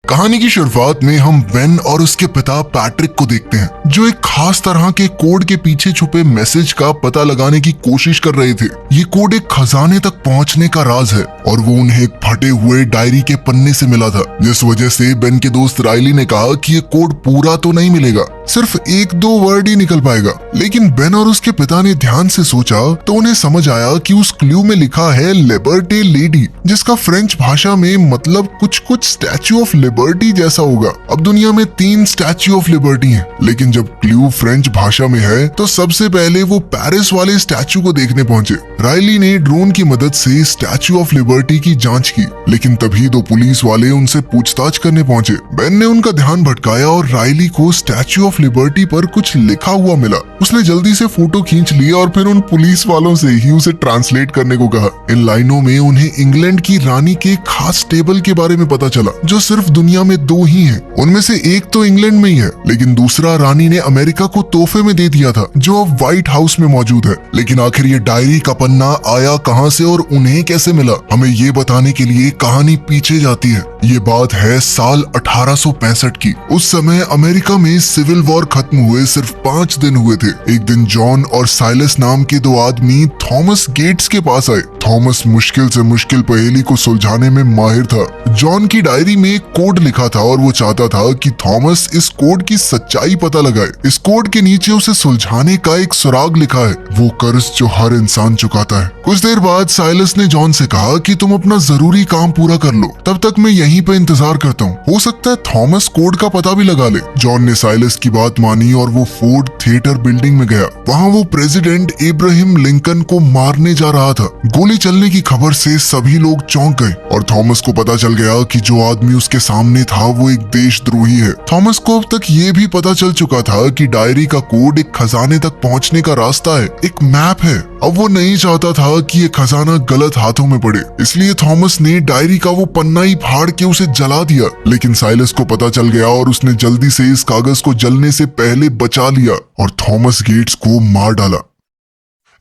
कहानी की शुरुआत में हम बेन और उसके पिता पैट्रिक को देखते हैं, जो एक खास तरह के कोड के पीछे छुपे मैसेज का पता लगाने की कोशिश कर रहे थे। ये कोड एक खजाने तक पहुंचने का राज है और वो उन्हें एक फटे हुए डायरी के पन्ने से मिला था, जिस वजह से बेन के दोस्त राइली ने कहा कि ये कोड पूरा तो नहीं मिलेगा, सिर्फ 1-2 वर्ड ही निकल पाएगा। लेकिन बेन और उसके पिता ने ध्यान से सोचा तो उन्हें समझ आया कि उस क्लू में लिखा है लिबर्टी लेडी, जिसका फ्रेंच भाषा में मतलब कुछ स्टैच्यू ऑफ लिबर्टी जैसा होगा। अब दुनिया में 3 स्टैच्यू ऑफ लिबर्टी हैं, लेकिन जब क्लू फ्रेंच भाषा में है तो सबसे पहले वो पेरिस वाले स्टैच्यू को देखने पहुंचे। राइली ने ड्रोन की मदद से स्टैच्यू ऑफ लिबर्टी की जांच की, लेकिन तभी 2 पुलिस वाले उनसे पूछताछ करने पहुंचे। बेन ने उनका ध्यान भटकाया और राइली को स्टैच्यू ऑफ लिबर्टी पर कुछ लिखा हुआ मिला। उसने जल्दी से फोटो खींच लिया और फिर उन पुलिस वालों से ही उसे ट्रांसलेट करने को कहा। इन लाइनों में उन्हें इंग्लैंड की रानी के खास टेबल के बारे में पता चला, जो सिर्फ दुनिया में 2 ही हैं। उनमें से एक तो इंग्लैंड में ही है, लेकिन दूसरा रानी ने अमेरिका को तोहफे में दे दिया था, जो अब व्हाइट हाउस में मौजूद है। लेकिन आखिर ये डायरी का पन्ना आया कहां से और उन्हें कैसे मिला, हमें ये बताने के लिए कहानी पीछे जाती है। ये बात है साल 1865 की। उस समय अमेरिका में सिविल वॉर खत्म हुए सिर्फ 5 दिन हुए थे। एक दिन जॉन और साइलस नाम के 2 आदमी थॉमस गेट्स के पास आए। थॉमस मुश्किल से मुश्किल पहेली को सुलझाने में माहिर था। जॉन की डायरी में एक कोड लिखा था और वो चाहता था कि थॉमस इस कोड की सच्चाई पता लगाए। इस कोड के नीचे उसे सुलझाने का एक सुराग लिखा है, वो कर्ज जो हर इंसान चुकाता है। कुछ देर बाद साइलस ने जॉन से कहा कि तुम अपना जरूरी काम पूरा कर लो, तब तक मैं यहीं पे इंतजार करता हूँ। हो सकता है थॉमस कोड का पता भी लगा ले। जॉन ने साइलस की बात मानी और वो फोर्ड थिएटर बिल्डिंग में गया। वहाँ वो प्रेसिडेंट इब्राहिम लिंकन को मारने जा रहा था। गोली चलने की खबर से सभी लोग चौंक गए और थॉमस को पता चल गया कि जो आदमी उसके सामने था वो एक देशद्रोही है। थॉमस को अब तक ये भी पता चल चुका था कि डायरी का कोड एक खजाने तक पहुंचने का रास्ता है, एक मैप है। अब वो नहीं चाहता था कि ये खजाना गलत हाथों में पड़े, इसलिए थॉमस ने डायरी का वो पन्ना ही फाड़ के उसे जला दिया। लेकिन साइलस को पता चल गया और उसने जल्दी से इस कागज को जलने से पहले बचा लिया और थॉमस गेट्स को मार डाला।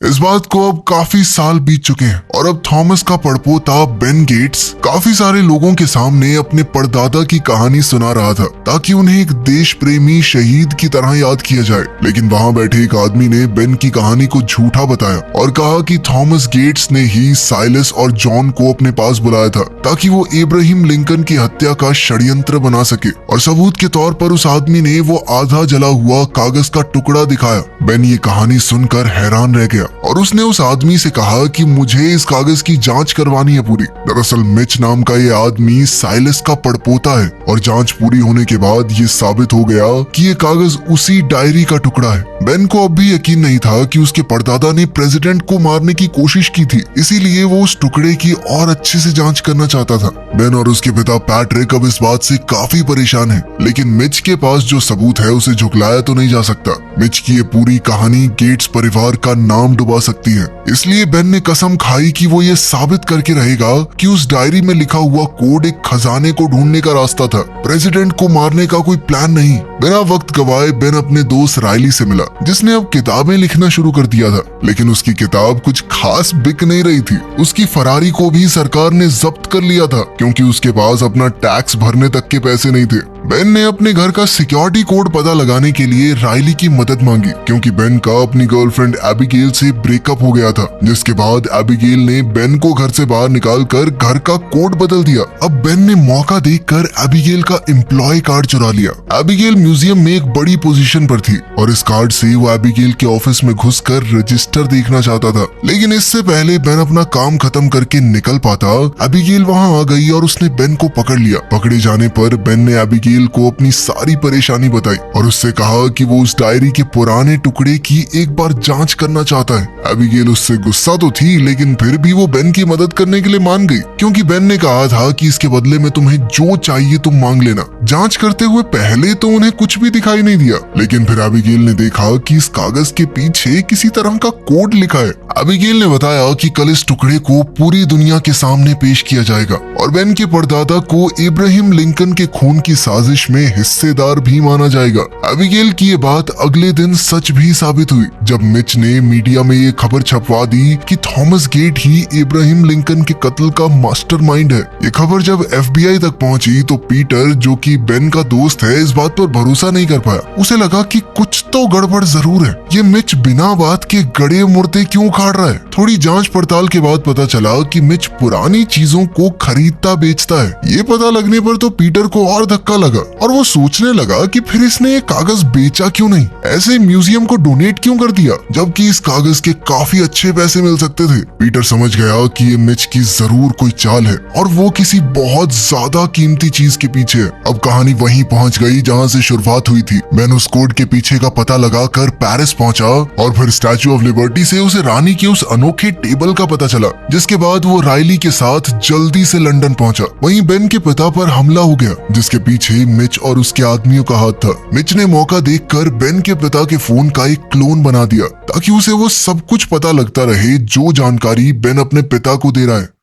इस बात को अब काफी साल बीत चुके हैं और अब थॉमस का पड़पोता बेन गेट्स काफी सारे लोगों के सामने अपने परदादा की कहानी सुना रहा था, ताकि उन्हें एक देश प्रेमी शहीद की तरह याद किया जाए। लेकिन वहां बैठे एक आदमी ने बेन की कहानी को झूठा बताया और कहा कि थॉमस गेट्स ने ही साइलस और जॉन को अपने पास बुलाया था, ताकि वो इब्राहिम लिंकन की हत्या का षड्यंत्र बना सके। और सबूत के तौर पर उस आदमी ने वो आधा जला हुआ कागज का टुकड़ा दिखाया। बेन ये कहानी सुनकर हैरान रह गया और उसने उस आदमी से कहा कि मुझे इस कागज की जांच करवानी है पूरी। दरअसल मिच नाम का ये आदमी साइलस का पड़पोता है और जांच पूरी होने के बाद ये साबित हो गया कि ये कागज उसी डायरी का टुकड़ा है। बेन को अब भी यकीन नहीं था कि उसके परदादा ने प्रेसिडेंट को मारने की कोशिश की थी, इसीलिए वो उस टुकड़े की और अच्छे से जांच करना चाहता था। बेन और उसके पिता पैट्रिक अब इस बात से काफी परेशान है, लेकिन मिच के पास जो सबूत है उसे झुकलाया तो नहीं जा सकता। मिच की ये पूरी कहानी गेट्स परिवार का नाम डुबा सकती है, इसलिए बेन ने कसम खाई कि वो ये साबित करके रहेगा कि उस डायरी में लिखा हुआ कोड एक खजाने को ढूंढने का रास्ता था, प्रेसिडेंट को मारने का कोई प्लान नहीं। बिना वक्त गवाए बेन अपने दोस्त राइली से मिला, जिसने अब किताबें लिखना शुरू कर दिया था। लेकिन उसकी किताब कुछ खास बिक नहीं रही थी। उसकी फरारी को भी सरकार ने जब्त कर लिया था, क्योंकि उसके पास अपना टैक्स भरने तक के पैसे नहीं थे। बेन ने अपने घर का सिक्योरिटी कोड पता लगाने के लिए राइली की मदद मांगी, क्योंकि बेन का अपनी गर्लफ्रेंड एबिगेल से ब्रेकअप हो गया था, जिसके बाद एबिगेल ने बेन को घर से बाहर निकालकर घर का कोड बदल दिया। अब बेन ने मौका देखकर एबिगेल का एम्प्लॉय कार्ड चुरा लिया। एबिगेल म्यूजियम में एक बड़ी पोजीशन पर थी और इस कार्ड से वो एबिगेल के ऑफिस में घुसकर रजिस्टर देखना चाहता था। लेकिन इससे पहले बेन अपना काम खत्म करके निकल पाता, एबिगेल वहां आ गई और उसने बेन को पकड़ लिया। पकड़े जाने पर बेन ने एबिगेल को अपनी सारी परेशानी बताई और उससे कहा कि वो उस डायरी के पुराने टुकड़े की एक बार जांच करना चाहता है। एबिगेल उससे गुस्सा तो थी, लेकिन फिर भी वो बेन की मदद करने के लिए मान गई, क्योंकि बेन ने कहा था कि इसके बदले में तुम्हें जो चाहिए तुम मांग लेना। जांच करते हुए पहले तो उन्हें कुछ भी दिखाई नहीं दिया, लेकिन फिर एबिगेल ने देखा कि इस कागज के पीछे किसी तरह का कोड लिखा है। एबिगेल ने बताया कि कल इस टुकड़े को पूरी दुनिया के सामने पेश किया जाएगा और बेन के परदादा को इब्राहिम लिंकन के खून की साजिश साजिश में हिस्सेदार भी माना जाएगा। एबिगेल की ये बात अगले दिन सच भी साबित हुई जब मिच ने मीडिया में ये खबर छपवा दी कि थॉमस गेट ही इब्राहिम लिंकन के कत्ल का मास्टरमाइंड है। ये खबर जब FBI तक पहुंची तो पीटर, जो कि बेन का दोस्त है, इस बात पर भरोसा नहीं कर पाया। उसे लगा कि कुछ तो गड़बड़ जरूर है। ये मिच बिना बात के गड़े मुर्दे क्यों उखाड़ रहा है। थोड़ी जांच पड़ताल के बाद पता चला कि मिच पुरानी चीजों को खरीदता बेचता है। ये पता लगने पर तो पीटर को और धक्का लगा और वो सोचने लगा कि फिर इसने ये कागज बेचा क्यों नहीं, ऐसे म्यूजियम को डोनेट क्यों कर दिया, जबकि इस कागज के काफी अच्छे पैसे मिल सकते थे। पीटर समझ गया कि ये मिच की जरूर कोई चाल है और वो किसी बहुत ज्यादा कीमती चीज के पीछे है। अब कहानी वहीं पहुंच गई जहां से शुरुआत हुई थी। बेन उस कोड के पीछे का पता लगाकर पेरिस पहुंचा और फिर स्टैच्यू ऑफ लिबर्टी से उसे रानी के उस अनोखे टेबल का पता चला, जिसके बाद वो राइली के साथ जल्दी से लंदन पहुंचा। वहीं बेन के पिता पर हमला हो गया, जिसके पीछे मिच और उसके आदमियों का हाथ था। मिच ने मौका देखकर बेन के पिता के फोन का एक क्लोन बना दिया ताकि उसे वो सब कुछ पता लगता रहे जो जानकारी बेन अपने पिता को दे रहा है।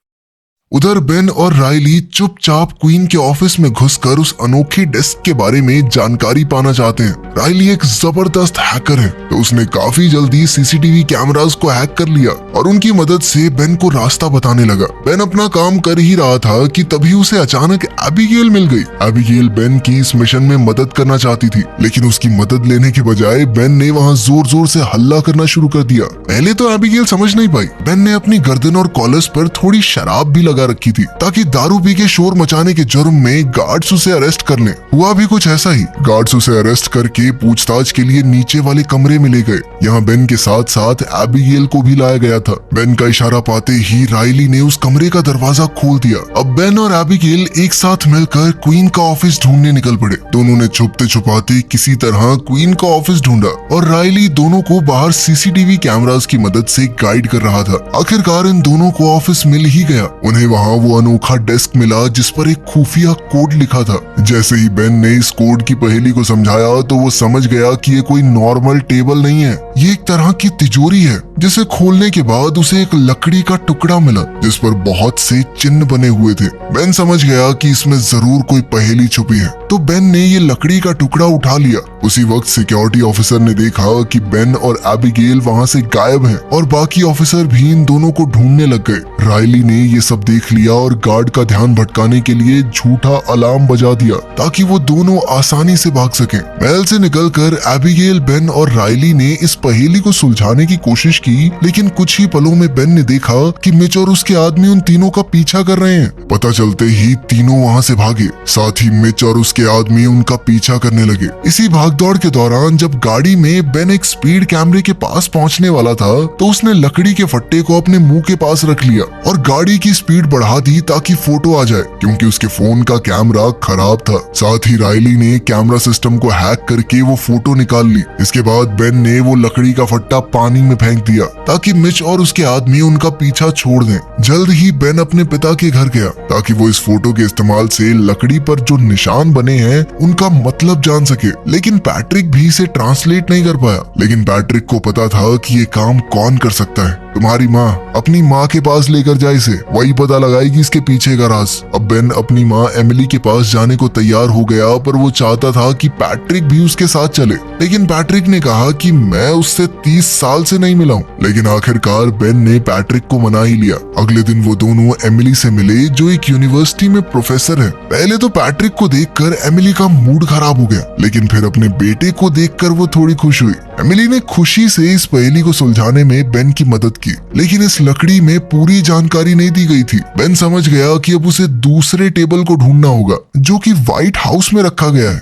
उधर बेन और राइली चुपचाप क्वीन के ऑफिस में घुसकर उस अनोखे डेस्क के बारे में जानकारी पाना चाहते हैं। राइली एक जबरदस्त हैकर है, तो उसने काफी जल्दी CCTV कैमरास को हैक कर लिया और उनकी मदद से बेन को रास्ता बताने लगा। बेन अपना काम कर ही रहा था कि तभी उसे अचानक एबिगेल मिल गई। एबिगेल बेन की इस मिशन में मदद करना चाहती थी, लेकिन उसकी मदद लेने के बजाय बेन ने वहाँ जोर जोर से हल्ला करना शुरू कर दिया। पहले तो एबिगेल समझ नहीं पाई। बेन ने अपनी गर्दन और कॉलर्स पर थोड़ी शराब भी लगा रखी थी ताकि दारू पी के शोर मचाने के जुर्म में गार्ड्स उसे अरेस्ट कर लें। हुआ भी कुछ ऐसा ही। गार्ड्स उसे अरेस्ट करके पूछताछ के लिए नीचे वाले कमरे में ले गए। यहाँ बेन के साथ साथ एबिगेल को भी लाया गया था। बेन का इशारा पाते ही राइली ने उस कमरे का दरवाजा खोल दिया। अब बेन और एबिगेल एक साथ मिलकर क्वीन का ऑफिस ढूंढने निकल पड़े। दोनों ने छुपते छुपाते किसी तरह क्वीन का ऑफिस ढूंढा और राइली दोनों को बाहर CCTV कैमरास की मदद से गाइड कर रहा था। आखिरकार इन दोनों को ऑफिस मिल ही गया। उन्हें वहाँ वो अनोखा डेस्क मिला जिस पर एक खुफिया कोड लिखा था। जैसे ही बेन ने इस कोड की पहेली को समझाया तो वो समझ गया कि ये कोई नॉर्मल टेबल नहीं है, ये एक तरह की तिजोरी है जिसे खोलने के बाद उसे एक लकड़ी का टुकड़ा मिला जिस पर बहुत से चिन्ह बने हुए थे। बेन समझ गया कि इसमें जरूर कोई पहेली छुपी है, तो बेन ने ये लकड़ी का टुकड़ा उठा लिया। उसी वक्त सिक्योरिटी ऑफिसर ने देखा कि बेन और एबिगेल वहाँ से गायब हैं और बाकी ऑफिसर भी इन दोनों को ढूंढने लग गए। राइली ने ये सब देख लिया और गार्ड का ध्यान भटकाने के लिए झूठा अलार्म बजा दिया ताकि वो दोनों आसानी से भाग सकें। महल से निकलकर एबिगेल, बेन और राइली ने इस पहेली को सुलझाने की कोशिश की, लेकिन कुछ ही पलों में बेन ने देखा कि मिच और उसके आदमी उन तीनों का पीछा कर रहे हैं। पता चलते ही तीनों वहाँ से भागे, साथ ही मिच और उसके आदमी उनका पीछा करने लगे। इसी भागदौड़ के दौरान जब गाड़ी में बेन एक स्पीड कैमरे के पास पहुँचने वाला था तो उसने लकड़ी के फट्टे को अपने मुंह के पास रख लिया और गाड़ी की स्पीड बढ़ा दी ताकि फोटो आ जाए, क्योंकि उसके फोन का कैमरा खराब था। साथ ही राइली ने कैमरा सिस्टम को हैक करके वो फोटो निकाल ली। इसके बाद बेन ने वो लकड़ी का फट्टा पानी में फेंक दिया ताकि मिच और उसके आदमी उनका पीछा छोड़ दें। जल्द ही बेन अपने पिता के घर गया ताकि वो इस फोटो के इस्तेमाल से लकड़ी पर जो निशान बने हैं उनका मतलब जान सके, लेकिन पैट्रिक भी इसे ट्रांसलेट नहीं कर पाया। लेकिन पैट्रिक को पता था कि ये काम कौन कर सकता है। तुम्हारी माँ, अपनी माँ के पास लेकर जाए इसे, वही पता लगाएगी इसके पीछे का राज। अब बेन अपनी माँ एमिली के पास जाने को तैयार हो गया, पर वो चाहता था कि पैट्रिक भी उसके साथ चले, लेकिन पैट्रिक ने कहा कि मैं उससे 30 साल से नहीं मिला हूँ। लेकिन आखिरकार बेन ने पैट्रिक को मना ही लिया। अगले दिन वो दोनों एमिली से मिले जो एक यूनिवर्सिटी में प्रोफेसर है। पहले तो पैट्रिक को देखकर एमिली का मूड खराब हो गया, लेकिन फिर अपने बेटे को देखकर वो थोड़ी खुश हुई। एमिली ने खुशी से इस पहेली को सुलझाने में बेन की मदद की, लेकिन इस लकड़ी में पूरी जानकारी नहीं दी गई थी। बेन समझ गया कि अब उसे दूसरे टेबल को ढूंढना होगा जो कि व्हाइट हाउस में रखा गया है।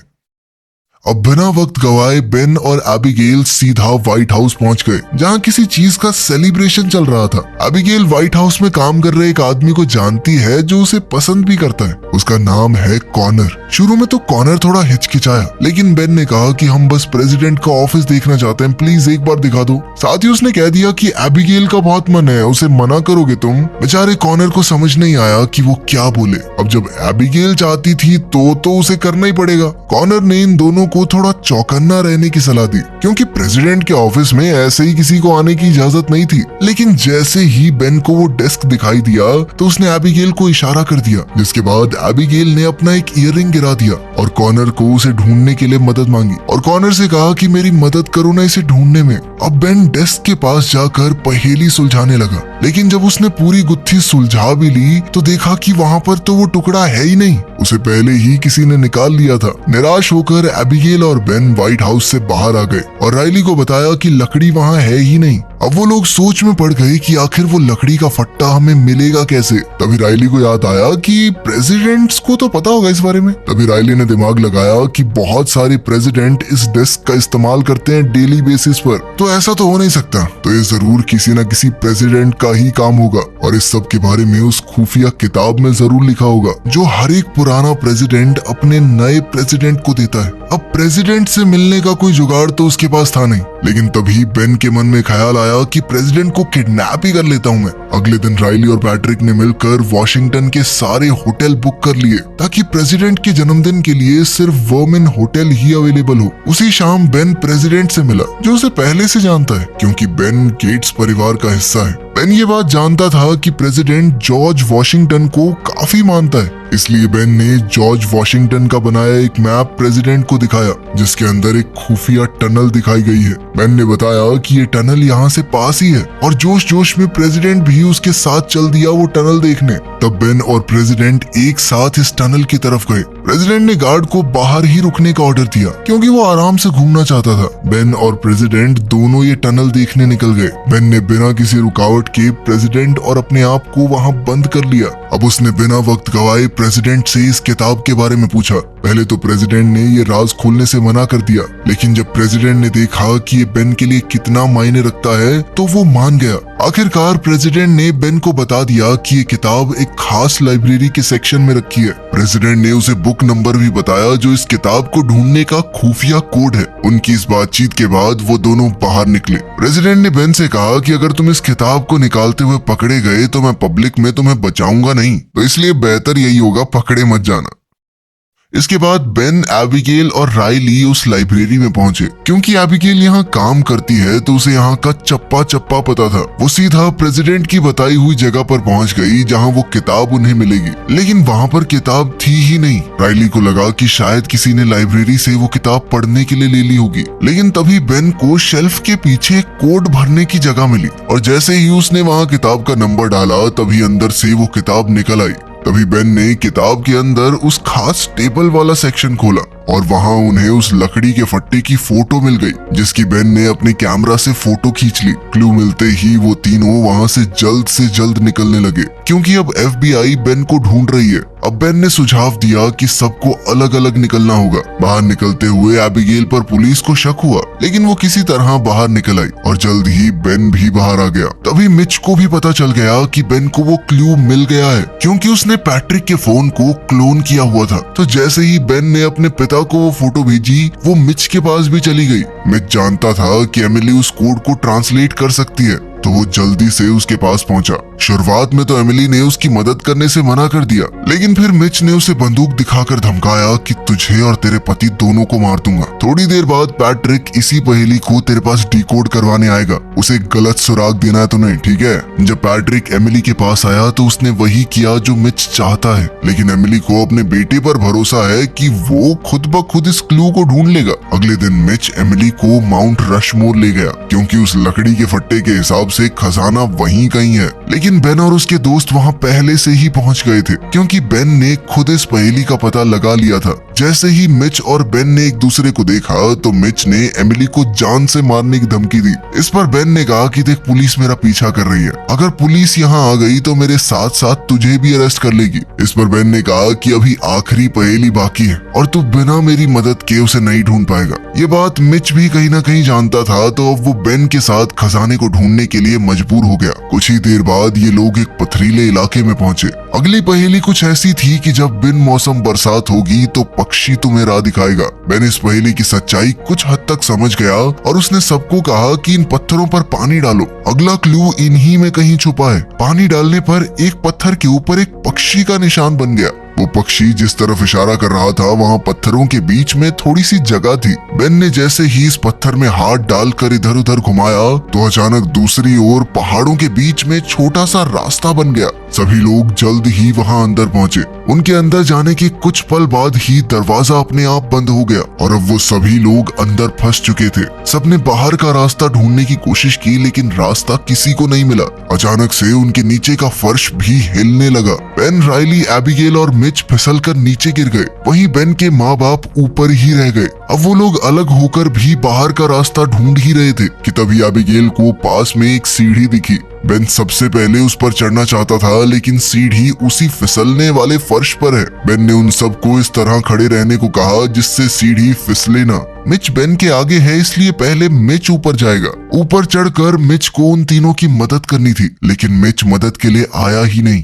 अब बिना वक्त गवाए बेन और एबिगेल सीधा व्हाइट हाउस पहुंच गए, जहां किसी चीज का सेलिब्रेशन चल रहा था। एबिगेल व्हाइट हाउस में काम कर रहे एक आदमी को जानती है जो उसे पसंद भी करता है। उसका नाम है कॉनर। शुरू में तो कॉनर थोड़ा हिचकिचाया, लेकिन बेन ने कहा कि हम बस प्रेसिडेंट का ऑफिस देखना चाहते हैं, प्लीज एक बार दिखा दो। साथ ही उसने कह दिया कि एबिगेल का बहुत मन है, उसे मना करोगे तुम? बेचारे कॉनर को समझ नहीं आया कि वो क्या बोले। अब जब एबिगेल चाहती थी तो उसे करना ही पड़ेगा। कॉनर ने इन दोनों को थोड़ा चौकन्ना रहने की सलाह दी, क्योंकि प्रेसिडेंट के ऑफिस में ऐसे ही किसी को आने की इजाजत नहीं थी। लेकिन जैसे ही बेन को वो डेस्क दिखाई दिया तो उसने एबिगेल को इशारा कर दिया, जिसके बाद एबिगेल ने अपना एक ईयररिंग गिरा दिया और कॉनर को उसे ढूंढने के लिए मदद मांगी और कॉनर से कहा कि मेरी मदद करो ना इसे ढूंढने में। अब बेन डेस्क के पास जाकर पहेली सुलझाने लगा, लेकिन जब उसने पूरी गुत्थी सुलझा भी ली तो देखा कि वहाँ पर तो वो टुकड़ा है ही नहीं, उसे पहले ही किसी ने निकाल लिया था। निराश होकर एबिगेल और बेन व्हाइट हाउस से बाहर आ गए और राइली को बताया कि लकड़ी वहाँ है ही नहीं। अब वो लोग सोच में पड़ गए कि आखिर वो लकड़ी का फट्टा हमें मिलेगा कैसे। तभी राइली को याद आया कि प्रेसिडेंट्स को तो पता होगा इस बारे में। तभी राइली ने दिमाग लगाया कि बहुत सारे प्रेसिडेंट इस डेस्क का इस्तेमाल करते हैं डेली बेसिस पर, तो ऐसा तो हो नहीं सकता, तो ये जरूर किसी न किसी प्रेसिडेंट का ही काम होगा और इस सब के बारे में उस खुफिया किताब में जरूर लिखा होगा जो हर एक पुराना प्रेसिडेंट अपने नए प्रेसिडेंट को देता है। अब प्रेसिडेंट से मिलने का कोई जुगाड़ तो उसके पास था नहीं, लेकिन तभी बेन के मन में ख्याल आया कि प्रेसिडेंट को किडनैप ही कर लेता हूँ मैं। अगले दिन राइली और पैट्रिक ने मिलकर वॉशिंगटन के सारे होटल बुक कर लिए ताकि प्रेसिडेंट के जन्मदिन के लिए सिर्फ वर्मिन होटल ही अवेलेबल हो। उसी शाम बेन प्रेसिडेंट से मिला, जो उसे पहले से जानता है क्योंकि बेन गेट्स परिवार का हिस्सा है। बेन ये बात जानता था कि प्रेसिडेंट जॉर्ज वॉशिंगटन को काफी मानता है, इसलिए बेन ने जॉर्ज वॉशिंगटन का बनाया एक मैप प्रेसिडेंट को दिखाया, जिसके अंदर एक खुफिया टनल दिखाई गई है। बेन ने बताया कि ये टनल यहाँ से पास ही है और जोश जोश में प्रेसिडेंट भी उसके साथ चल दिया वो टनल देखने। तब बेन और प्रेसिडेंट एक साथ इस टनल की तरफ गए। प्रेसिडेंट ने गार्ड को बाहर ही रुकने का ऑर्डर दिया क्योंकि वो आराम से घूमना चाहता था। बेन और प्रेसिडेंट दोनों ये टनल देखने निकल गए। बेन ने बिना किसी रुकावट के प्रेसिडेंट और अपने आप को वहाँ बंद कर लिया। अब उसने बिना वक्त गवाए प्रेसिडेंट से इस किताब के बारे में पूछा। पहले तो प्रेसिडेंट ने ये राज खोलने से मना कर दिया, लेकिन जब प्रेसिडेंट ने देखा कि ये बेन के लिए कितना मायने रखता है तो वो मान गया। आखिरकार प्रेसिडेंट ने बेन को बता दिया कि ये किताब एक खास लाइब्रेरी के सेक्शन में रखी है। प्रेसिडेंट ने उसे बुक नंबर भी बताया जो इस किताब को ढूंढने का खुफिया कोड है। उनकी इस बातचीत के बाद वो दोनों बाहर निकले। प्रेसिडेंट ने बेन से कहा कि अगर तुम इस किताब को निकालते हुए पकड़े गए तो मैं पब्लिक में तुम्हें बचाऊंगा नहीं, तो इसलिए बेहतर यही होगा पकड़े मत जाना। इसके बाद बेन, एबिगेल और राइली उस लाइब्रेरी में पहुंचे। क्योंकि एबिगेल यहाँ काम करती है तो उसे यहाँ का चप्पा चप्पा पता था। वो सीधा प्रेसिडेंट की बताई हुई जगह पर पहुंच गई जहाँ वो किताब उन्हें मिलेगी, लेकिन वहाँ पर किताब थी ही नहीं। राइली को लगा कि शायद किसी ने लाइब्रेरी से वो किताब पढ़ने के लिए ले ली होगी, लेकिन तभी बेन को शेल्फ के पीछे एक कोड भरने की जगह मिली और जैसे ही उसने वहाँ किताब का नंबर डाला तभी अंदर से वो किताब निकल आई। तभी बेन ने किताब के अंदर उस खास टेबल वाला सेक्शन खोला और वहां उन्हें उस लकड़ी के फट्टे की फोटो मिल गई, जिसकी बेन ने अपने कैमरा से फोटो खींच ली। क्लू मिलते ही वो तीनों वहां से जल्द निकलने लगे क्योंकि अब FBI बेन को ढूंढ रही है। अब बेन ने सुझाव दिया कि सबको अलग अलग निकलना होगा। बाहर निकलते हुए एबिगेल पर पुलिस को शक हुआ, लेकिन वो किसी तरह बाहर निकल आई और जल्द ही बेन भी बाहर आ गया। तभी मिच को भी पता चल गया कि बेन को वो क्लू मिल गया है क्योंकि उसने पैट्रिक के फोन को क्लोन किया हुआ था। तो जैसे ही बेन ने अपने पिता को वो फोटो भेजी, वो मिच के पास भी चली गई। मिच जानता था कि एमिली उस कोड को ट्रांसलेट कर सकती है, तो वो जल्दी से उसके पास पहुंचा। शुरुआत में तो एमिली ने उसकी मदद करने से मना कर दिया, लेकिन फिर मिच ने उसे बंदूक दिखाकर धमकाया कि तुझे और तेरे पति दोनों को मार दूंगा। थोड़ी देर बाद पैट्रिक इसी पहेली को तेरे पास डिकोड करवाने आएगा, उसे गलत सुराग देना है तो नहीं, ठीक है। जब पैट्रिक एमिली के पास आया तो उसने वही किया जो मिच चाहता है, लेकिन एमिली को अपने बेटे पर भरोसा है कि वो खुद ब खुद इस क्लू को ढूंढ लेगा। अगले दिन मिच एमिली को माउंट रशमोर ले गया क्योंकि उस लकड़ी के फट्टे के हिसाब से खजाना वहीं कहीं है, लेकिन बेन और उसके दोस्त वहां पहले से ही पहुंच गए थे क्योंकि बेन ने खुद इस पहेली का पता लगा लिया था। जैसे ही मिच और बेन ने एक दूसरे को देखा तो मिच ने एमिली को जान से मारने की धमकी दी। इस पर बेन ने कहा कि देख, पुलिस मेरा पीछा कर रही है, अगर पुलिस यहाँ आ गई तो मेरे साथ साथ तुझे भी अरेस्ट कर लेगी। इस पर बेन ने कहा कि अभी आखिरी पहेली बाकी है और तू बिना मेरी मदद के उसे नहीं ढूंढ पाएगा। ये बात मिच भी कहीं ना कहीं जानता था, तो अब वो बेन के साथ खजाने को ढूंढने के लिए मजबूर हो गया। कुछ ही देर बाद ये लोग एक पथरीले इलाके में पहुंचे। अगली पहेली कुछ ऐसी थी कि जब बिन मौसम बरसात होगी तो पक्षी तुम्हें राह दिखाएगा। बेन इस पहेली की सच्चाई कुछ हद तक समझ गया और उसने सबको कहा कि इन पत्थरों पर पानी डालो। अगला क्लू इन्हीं में कहीं छुपा है। पानी डालने पर एक पत्थर के ऊपर एक पक्षी का निशान बन गया। वो पक्षी जिस तरफ इशारा कर रहा था वहाँ पत्थरों के बीच में थोड़ी सी जगह थी। बेन ने जैसे ही इस पत्थर में हाथ डालकर इधर उधर घुमाया तो अचानक दूसरी ओर पहाड़ों के बीच में छोटा सा रास्ता बन गया। सभी लोग जल्द ही वहाँ अंदर पहुंचे। उनके अंदर जाने के कुछ पल बाद ही दरवाजा अपने आप बंद हो गया और अब वो सभी लोग अंदर फंस चुके थे। सबने बाहर का रास्ता ढूंढने की कोशिश की लेकिन रास्ता किसी को नहीं मिला। अचानक से उनके नीचे का फर्श भी हिलने लगा। बेन, राइली, एबिगेल और मिच फिसलकर नीचे गिर गए। वहीं बेन के माँ बाप ऊपर ही रह गए। अब वो लोग अलग होकर भी बाहर का रास्ता ढूंढ ही रहे थे कि तभी एबिगेल को पास में एक सीढ़ी दिखी। बेन सबसे पहले उस पर चढ़ना चाहता था लेकिन सीढ़ी उसी फिसलने वाले फर्श पर है। बेन ने उन सबको इस तरह खड़े रहने को कहा जिससे सीढ़ी फिसले ना। मिच बेन के आगे है इसलिए पहले मिच ऊपर जाएगा। ऊपर चढ़कर मिच को उन तीनों की मदद करनी थी लेकिन मिच मदद के लिए आया ही नहीं।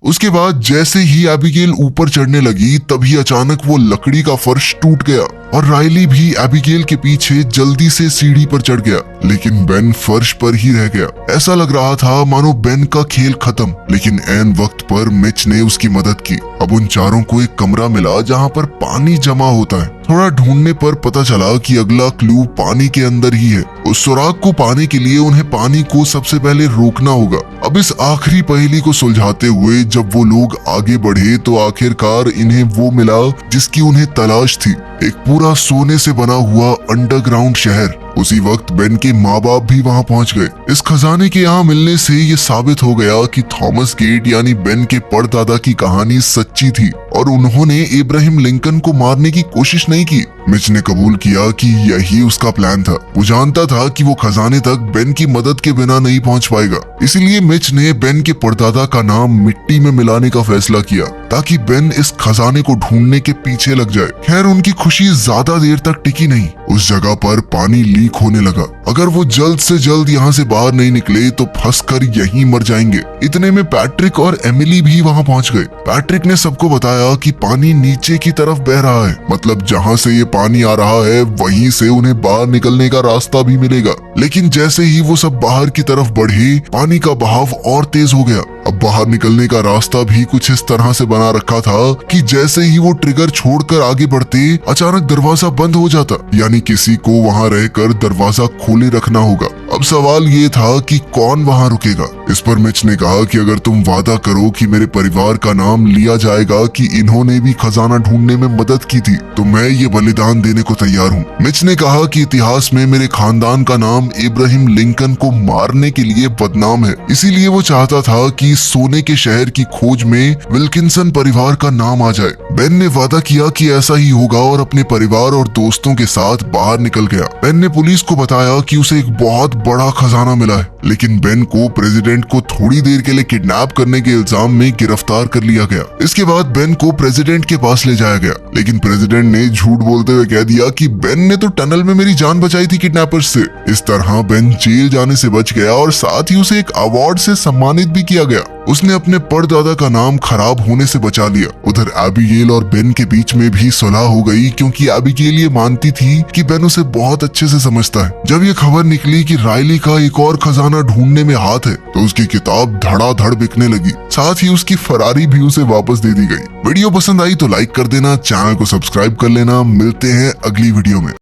उसके बाद जैसे ही एबिगेल ऊपर चढ़ने लगी तभी अचानक वो लकड़ी का फर्श टूट गया और राइली भी एबिगेल के पीछे जल्दी से सीढ़ी पर चढ़ गया लेकिन बेन फर्श पर ही रह गया। ऐसा लग रहा था मानो बेन का खेल खत्म, लेकिन ऐन वक्त पर मिच ने उसकी मदद की। अब उन चारों को एक कमरा मिला जहाँ पर पानी जमा होता है। थोड़ा ढूंढने पर पता चला कि अगला क्लू पानी के अंदर ही है। उस सुराग को पाने के लिए उन्हें पानी को सबसे पहले रोकना होगा। अब इस आखिरी पहेली को सुलझाते हुए जब वो लोग आगे बढ़े तो आखिरकार इन्हें वो मिला जिसकी उन्हें तलाश थी, एक पूरा सोने से बना हुआ अंडरग्राउंड शहर। उसी वक्त बेन के माँ बाप भी वहाँ पहुँच गए। इस खजाने के यहाँ मिलने से ये साबित हो गया कि थॉमस गेट यानी बेन के परदादा की कहानी सच्ची थी और उन्होंने इब्राहिम लिंकन को मारने की कोशिश नहीं की। मिच ने कबूल किया कि यही उसका प्लान था। वो जानता था कि वो खजाने तक बेन की मदद के बिना नहीं पहुंच पाएगा, इसीलिए मिच ने बेन के परदादा का नाम मिट्टी में मिलाने का फैसला किया ताकि बेन इस खजाने को ढूंढने के पीछे लग जाए। खैर उनकी खुशी ज्यादा देर तक टिकी नहीं। उस जगह पर पानी लीक होने लगा। अगर वो जल्द से जल्द यहाँ से बाहर नहीं निकले तो फंसकर यहीं मर जाएंगे। इतने में पैट्रिक और एमिली भी वहाँ पहुँच गए। पैट्रिक ने सबको बताया कि पानी नीचे की तरफ बह रहा है, मतलब जहाँ से ये पानी आ रहा है वहीं से उन्हें बाहर निकलने का रास्ता भी मिलेगा। लेकिन जैसे ही वो सब बाहर की तरफ बढ़े पानी का बहाव और तेज हो गया। अब बाहर निकलने का रास्ता भी कुछ इस तरह से बना रखा था कि जैसे ही वो ट्रिगर छोड़कर आगे बढ़ते अचानक दरवाजा बंद हो जाता, यानी किसी को वहाँ रहकर दरवाजा खोले रखना होगा। अब सवाल ये था कि कौन वहाँ रुकेगा। इस पर मिच ने कहा कि अगर तुम वादा करो कि मेरे परिवार का नाम लिया जाएगा कि इन्होंने भी खजाना ढूंढने में मदद की थी तो मैं ये बलिदान देने को तैयार हूँ। मिच ने कहा कि इतिहास में मेरे खानदान का नाम इब्राहिम लिंकन को मारने के लिए बदनाम है, इसीलिए वो चाहता था कि सोने के शहर की खोज में विल्किंसन परिवार का नाम आ जाए। बेन ने वादा किया कि ऐसा ही होगा और अपने परिवार और दोस्तों के साथ बाहर निकल गया। बेन ने पुलिस को बताया कि उसे एक बहुत बड़ा खजाना मिला है, लेकिन बेन को प्रेसिडेंट को थोड़ी देर के लिए किडनैप करने के इल्जाम में गिरफ्तार कर लिया गया। इसके बाद बेन को प्रेसिडेंट के पास ले जाया गया, लेकिन प्रेसिडेंट ने झूठ बोलते हुए कह दिया कि बेन ने तो टनल में मेरी जान बचाई थी किडनैपर्स से। इस तरह बेन जेल जाने से बच गया और साथ ही उसे एक अवार्ड से सम्मानित भी किया गया। उसने अपने परदादा का नाम खराब होने से बचा लिया। उधर एबिगेल और बेन के बीच में भी सुलह हो गई क्योंकि एबिगेल ये मानती थी कि बेन उसे बहुत अच्छे से समझता है। जब ये खबर निकली कि राइली का एक और खजाना ढूंढने में हाथ है तो उसकी किताब धड़ाधड़ बिकने लगी। साथ ही उसकी फरारी भी उसे वापस दे दी गई। वीडियो पसंद आई तो लाइक कर देना, चैनल को सब्सक्राइब कर लेना। मिलते हैं अगली वीडियो में।